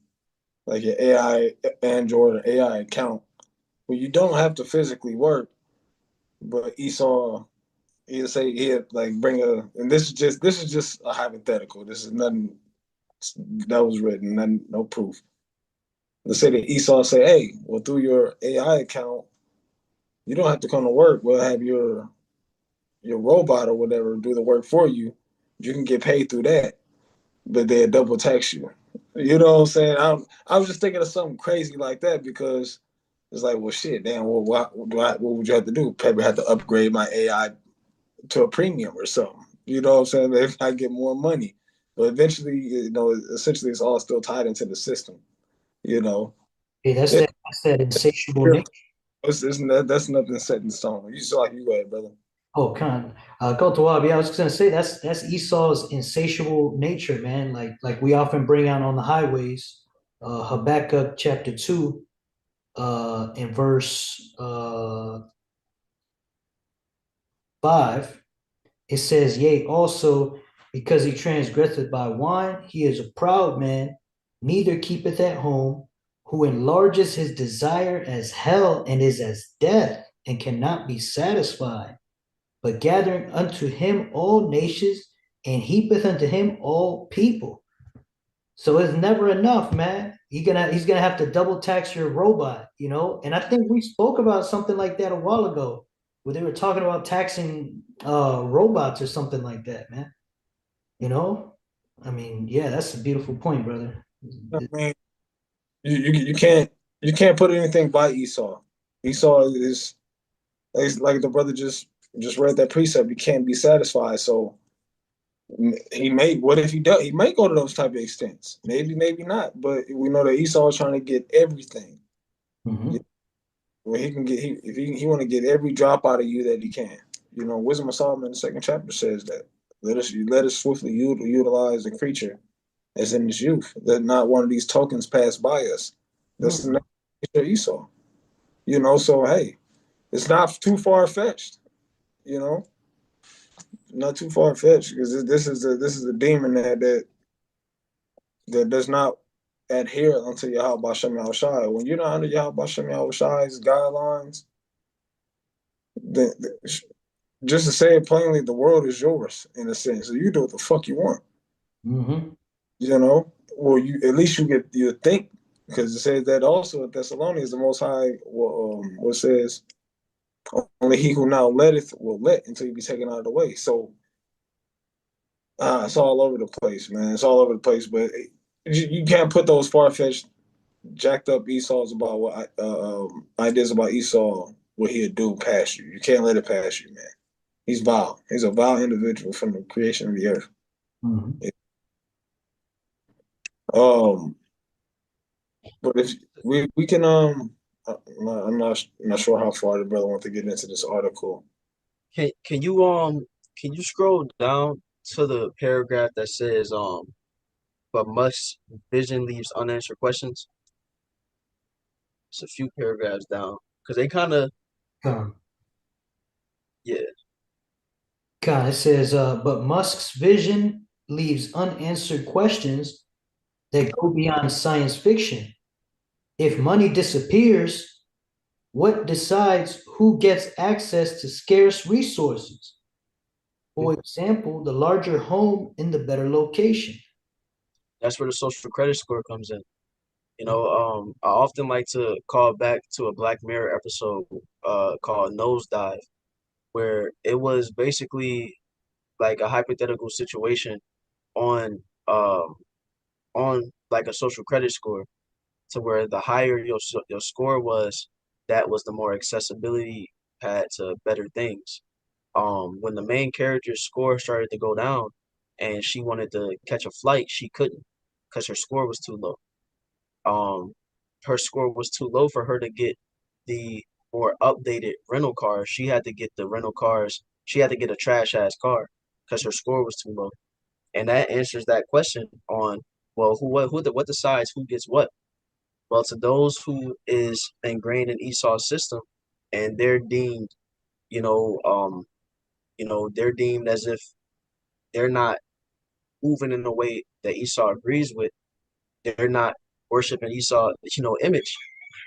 like your AI Android or AI account. Well, you don't have to physically work, but Esau he'll say he'll like bring a, and this is just a hypothetical. This is nothing that was written, nothing, no proof. Let's say that Esau say, hey, well, through your AI account, you don't have to come to work. We'll have your robot or whatever do the work for you. You can get paid through that, but they'll double tax you. You know what I'm saying? I was just thinking of something crazy like that because it's like, well, shit, damn, well, what would you have to do? Probably have to upgrade my AI to a premium or something. You know what I'm saying? If I get more money. But eventually, essentially it's all still tied into the system, you know.
Hey, that's that insatiable nature.
That's nothing set in stone. You saw you go ahead, brother.
Oh, go to Wab. Yeah, I was gonna say that's Esau's insatiable nature, man. Like we often bring out on the highways, Habakkuk chapter 2, in verse 5, it says, yea, also because he transgresseth by wine, he is a proud man, neither keepeth at home, who enlarges his desire as hell and is as death, and cannot be satisfied, but gathering unto him all nations, and heapeth unto him all people. So it's never enough, man. He's gonna have to double tax your robot, And I think we spoke about something like that a while ago, where they were talking about taxing robots or something like that, man. I mean, yeah, that's a beautiful point, brother.
I mean, you can't put anything by Esau. Esau is like the brother just just read that precept. You can't be satisfied. So he may. What if he does? He may go to those type of extents. Maybe, maybe not. But we know that Esau is trying to get everything.
Hmm.
Where he can get, if he want to get every drop out of you that he can. You know, Wisdom of Solomon in the second chapter says that let us swiftly utilize the creature as in his youth. That not one of these tokens pass by us. That's the nature of Esau. You know, so hey, it's not too far fetched. You know, not too far fetched because this is a demon that does not adhere unto Yahweh Shem Shai. When you're not under Yahweh Shem Shai's guidelines, then just to say it plainly, the world is yours in a sense. So you do what the fuck you want.
Hmm.
You know, well, you at least you think because it says that also at Thessalonians the Most High what says only he who now letteth will let until he be taken out of the way. So it's all over the place, man. It's all over the place, but you can't put those far fetched, jacked up Esau's about what ideas about Esau what he'd do past you. You can't let it pass you, man. He's vile. He's a vile individual from the creation of the earth.
Hmm.
Um, but if we can I'm not sure how far the brother wants to get into this article.
Can you scroll down to the paragraph that says but must vision leaves unanswered questions? It's a few paragraphs down because they kind of
Con.
yeah.
Con. It says, but Musk's vision leaves unanswered questions that go beyond science fiction. If money disappears, what decides who gets access to scarce resources? For example, the larger home in the better location.
That's where the social credit score comes in. I often like to call back to a Black Mirror episode called Nosedive, where it was basically like a hypothetical situation on um on like a social credit score to where the higher your score was, that was the more accessibility had to better things. When the main character's score started to go down and she wanted to catch a flight, she couldn't because her score was too low. Um, her score was too low for her to get the more updated rental car. She had to get the rental cars. She had to get a trash ass car because her score was too low. And that answers that question on, well, what decides who gets what? Well, to those who is ingrained in Esau's system, and they're deemed, you know, they're deemed as if they're not moving in a way that Esau agrees with. They're not worshiping Esau, image.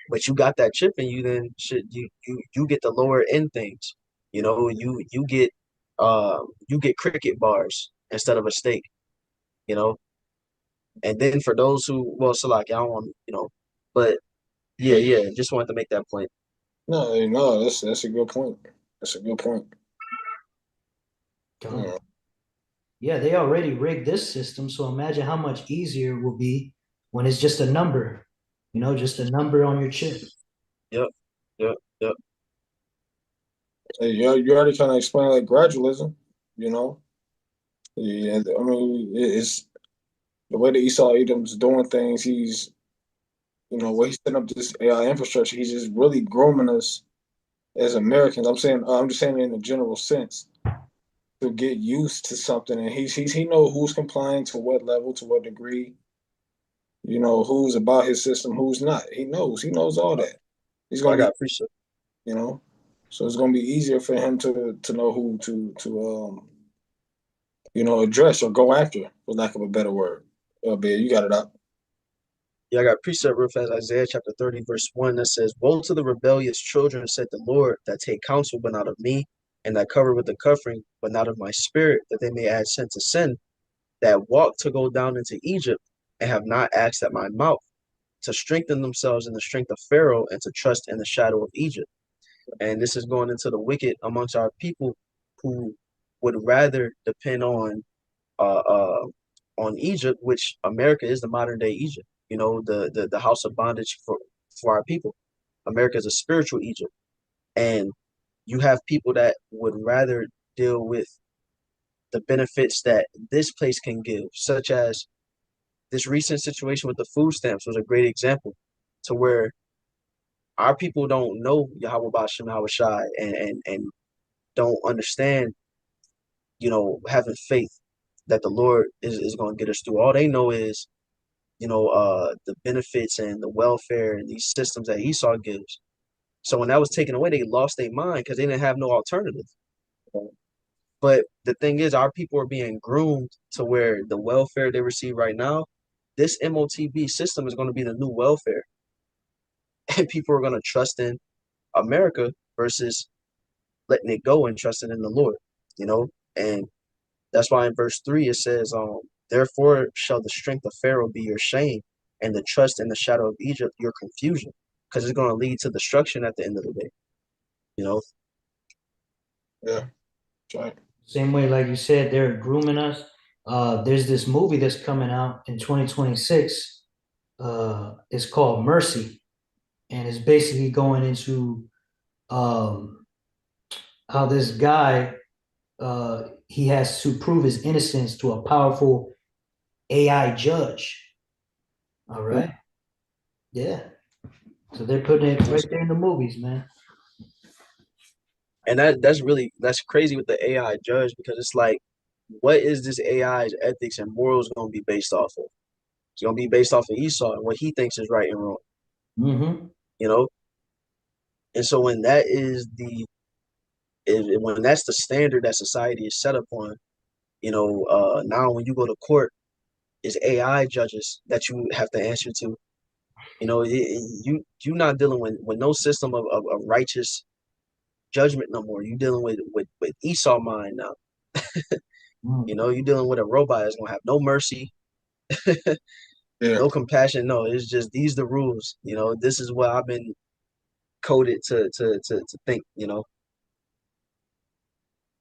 But you got that chip in you, then you get the lower end things. You get cricket bars instead of a steak, you know. And then for those who, well, Salaki, I don't want, but yeah, just wanted to make that point.
No, no, that's a good point. That's a good point.
Con.
Yeah.
Yeah, they already rigged this system, so imagine how much easier it will be when it's just a number, just a number on your chip.
Yep, yep, yep.
Hey, you already kind of explained like gradualism, you know. Yeah, I mean, it's the way that Esau Edom's doing things. He's, when he's setting up this AI infrastructure, he's just really grooming us as Americans. I'm just saying in a general sense to get used to something, and he know who's complying to what level, to what degree. Who's about his system, who's not. He knows all that. He's
I
gonna be,
got appreciate.
you know, so it's gonna be easier for him to know who to address or go after, for lack of a better word. Bear, you got it up.
Yeah, I got precept real fast. Isaiah chapter 30, verse 1 that says, woe to the rebellious children, said the Lord, that take counsel, but not of me, and that cover with the covering, but not of my spirit, that they may add sin to sin, that walk to go down into Egypt, and have not asked at my mouth, to strengthen themselves in the strength of Pharaoh, and to trust in the shadow of Egypt. And this is going into the wicked amongst our people who would rather depend uh, uh, on Egypt, which America is the modern day Egypt. The house of bondage for our people. America is a spiritual Egypt, and you have people that would rather deal with the benefits that this place can give, such as this recent situation with the food stamps was a great example to where our people don't know Yahweh Bashem Yahweh Shai and don't understand, having faith that the Lord is going to get us through. All they know is, the benefits and the welfare and these systems that Esau gives. So when that was taken away, they lost their mind because they didn't have no alternative. But the thing is, our people are being groomed to where the welfare they receive right now, this MOTB system is going to be the new welfare. And people are going to trust in America versus letting it go and trusting in the Lord, you know? And that's why in verse 3 it says, therefore shall the strength of Pharaoh be your shame, and the trust in the shadow of Egypt your confusion, because it's going to lead to destruction at the end of the day, you know?
Yeah, that's right.
Same way, like you said, they're grooming us. There's this movie that's coming out in 2026. It's called Mercy, and it's basically going into um, how this guy he has to prove his innocence to a powerful AI judge. All right, yeah. So they're putting it right there in the movies, man.
And that's crazy with the AI judge, because it's like, what is this AI's ethics and morals going to be based off of? It's going to be based off of Esau and what he thinks is right and wrong,
Mm-hmm.
you know? And so when when that's the standard that society is set upon, now when you go to court, it's AI judges that you have to answer to. You're not dealing with no system of righteous judgment no more. You're dealing with Esau mind now. You're dealing with a robot that's gonna have no mercy,
Yeah,
no compassion. No, it's just these the rules. This is what I've been coded to think.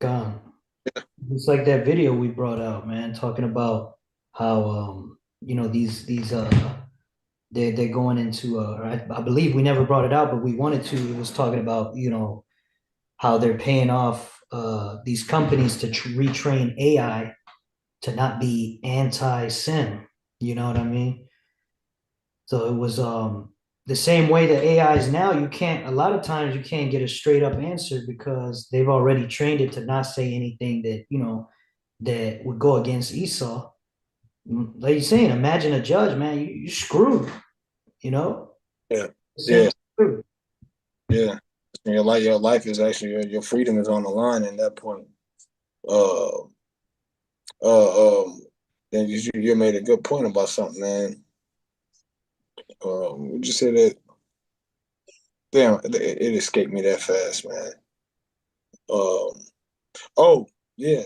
Gone. It's like that video we brought out, man, talking about how these they're going into I believe we never brought it out, but we wanted to. It was talking about how they're paying off these companies to retrain AI to not be anti-sin. You know what I mean? So it was the same way that AI is now. You can't, a lot of times you can't get a straight up answer because they've already trained it to not say anything that that would go against Esau. Like you're saying, imagine a judge, man, you screwed. You know,
yeah, yeah,
essentially screwed.
yeah. Your life is actually your freedom is on the line at that point. Uh, and you made a good point about something, man. Would you say that? Damn, it escaped me that fast, man. Um, oh yeah,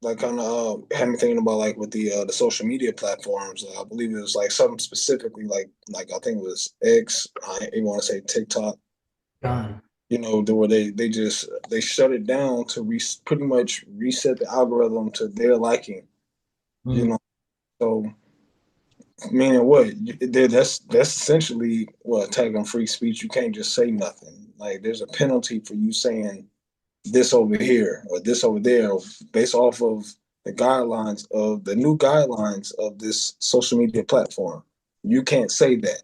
like kind of had me thinking about like with the social media platforms. I believe it was like something specifically like I think it was X. I even want to say TikTok.
Gone.
Where they shut it down to pretty much reset the algorithm to their liking. You
Mm,
know, so meaning what? That's essentially what attacking free speech. You can't just say nothing. Like there's a penalty for you saying this over here or this over there based off of the new guidelines of this social media platform. You can't say that,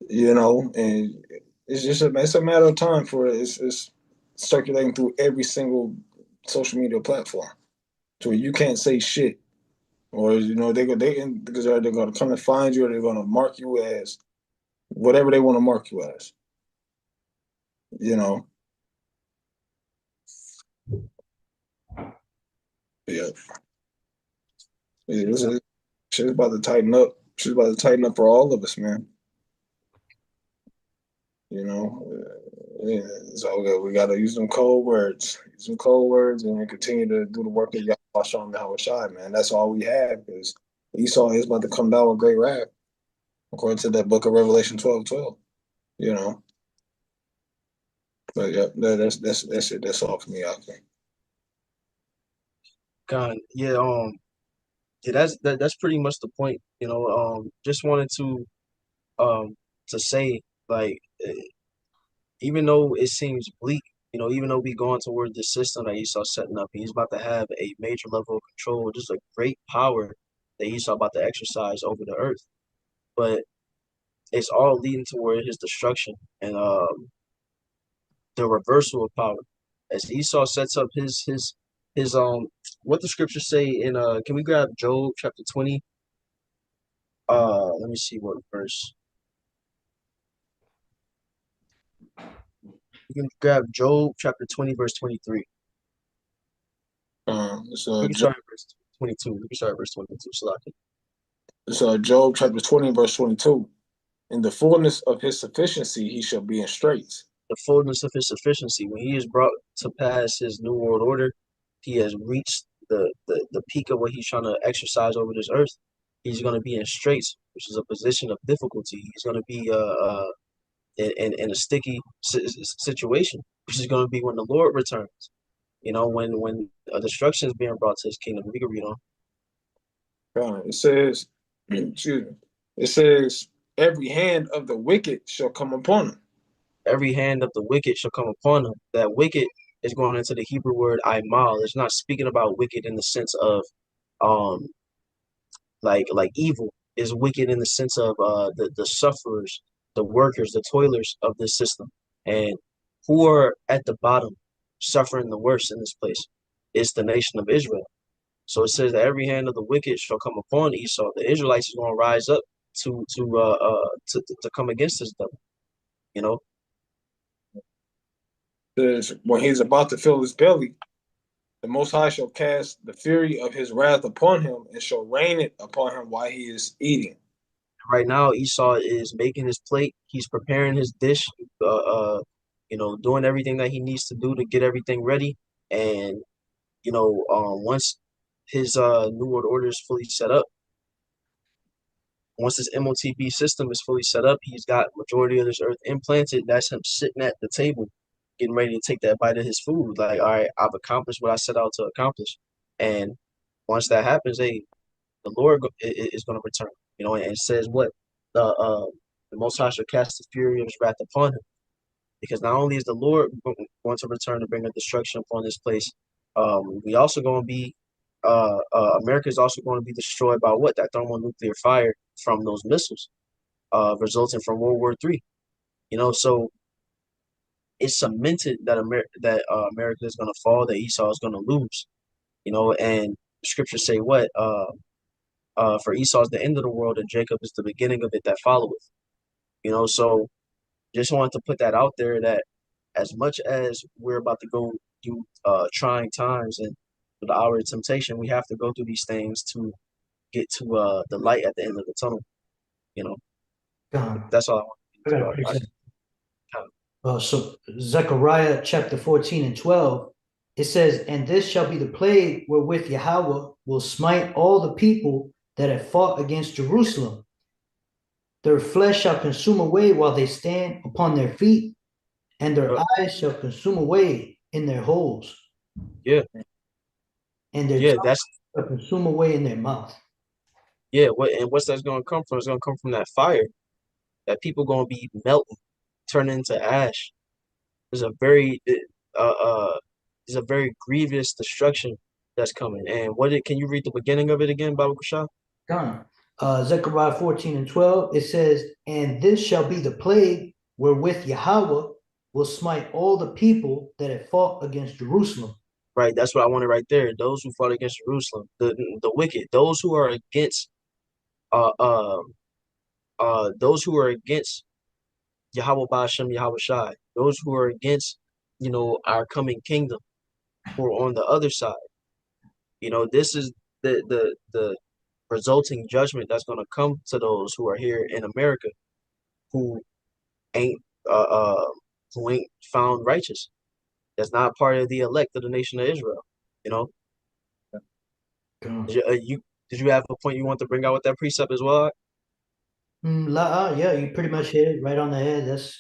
and it's a matter of time for it's circulating through every single social media platform to where you can't say shit, or because they're going to come and find you, or they're going to mark you as whatever they want to mark you as, you know. Yeah, shit's about to tighten up. Shit's about to tighten up for all of us, man. You know, yeah, so we got to use some cold words, and then continue to do the work of Yahweh Shalom Yahweh Shai, man. That's all we have because Esau is about to come down with great wrath, according to that book of Revelation 12:12. You know, but yeah, that's it. That's all for me. I think.
God, yeah, yeah, that's pretty much the point. Just wanted um to say, like, even though it seems bleak, even though we going toward this system that Esau setting up, he's about to have a major level of control, just a great power that Esau about to exercise over the earth. But it's all leading toward his destruction and the reversal of power. As Esau sets up his what the scriptures say in can we grab Job chapter 20? Let me see what verse. You can grab Job chapter 20, verse 23.
So
We can start at verse 22. We can start at verse 22. Salaki.
Job chapter 20, verse 22. In the fullness of his sufficiency, he shall be in straits.
The fullness of his sufficiency. When he is brought to pass his new world order, he has reached the peak of what he's trying to exercise over this earth. He's going to be in straits, which is a position of difficulty. He's going to be in a sticky situation, which is going to be when the Lord returns. When a destruction is being brought to his kingdom. We can read on.
It says, excuse me, it says, every hand of the wicked shall come upon him.
Every hand of the wicked shall come upon him. That wicked is going into the Hebrew word aimal. It's not speaking about wicked in the sense of um like evil. Is wicked in the sense of the sufferers, the workers, the toilers of this system. And who are at the bottom suffering the worst in this place is the nation of Israel. So it says that every hand of the wicked shall come upon Esau. The Israelites is going to rise up to come against this devil. You know,
Says, when he's about to fill his belly, the Most High shall cast the fury of his wrath upon him and shall rain it upon him while he is eating.
right now Esau is making his plate. He's preparing his dish. Doing everything that he needs to do to get everything ready. And once his New World Order is fully set up, once this MOTB system is fully set up, he's got majority of this earth implanted. That's him sitting at the table, getting ready to take that bite of his food. Like, all right, I've accomplished what I set out to accomplish. And once that happens, hey, the Lord is going to return. And it says what the Most High shall cast the fury of his wrath upon him, because not only is the Lord going to return to bring a destruction upon this place, we also going to be America is also going to be destroyed by what? That thermonuclear fire from those missiles, resulting from World War III. So it's cemented that America is going to fall, that Esau is going to lose. And scriptures say what? For Esau is the end of the world, and Jacob is the beginning of it that followeth. So just wanted to put that out there, that as much as we're about to go through trying times and the hour of temptation, we have to go through these things to get to the light at the end of the tunnel. That's all I
I got a
want to
precept. So Zechariah chapter 14 and 12, it says, and this shall be the plague wherewith Yahweh will smite all the people that have fought against Jerusalem. Their flesh shall consume away while they stand upon their feet, and their eyes shall consume away in their holes.
Yeah.
And their tongue shall consume away in their mouth.
Yeah, what's that's gonna come from? It's gonna come from that fire. That people gonna be melting, turning into ash. There's a very grievous destruction that's coming. And can you read the beginning of it again, Baba Kushah?
Done. Zechariah 14 and 12, it says, and this shall be the plague wherewith Yahweh will smite all the people that have fought against Jerusalem.
Right, that's what I wanted right there. Those who fought against Jerusalem, the wicked, those who are against those who are against Yahweh Ba'ashem, Yahweh Shai, those who are against, our coming kingdom, who are on the other side. This is the resulting judgment that's going to come to those who are here in America, who ain't uh, uh who ain't found righteous. That's not part of the elect of the nation of Israel. Did you have a point you want to bring out with that precept as well?
Yeah, you pretty much hit it right on the head. That's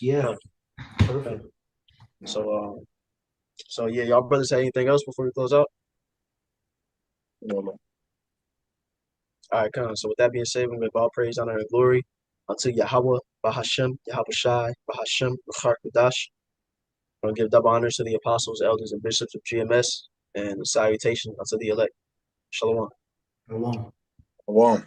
perfect.
So yeah, y'all brothers have anything else before we close out?
No.
All right, come on. So with that being said, we give all praise, honor, and glory unto Yahweh, Bahashem, Yahweh Shai, Bahashem, Bachar Kudash. want to give double honors to the apostles, elders, and bishops of GMS, and a salutation unto the elect. Shalom.
Shalom.
Shalom.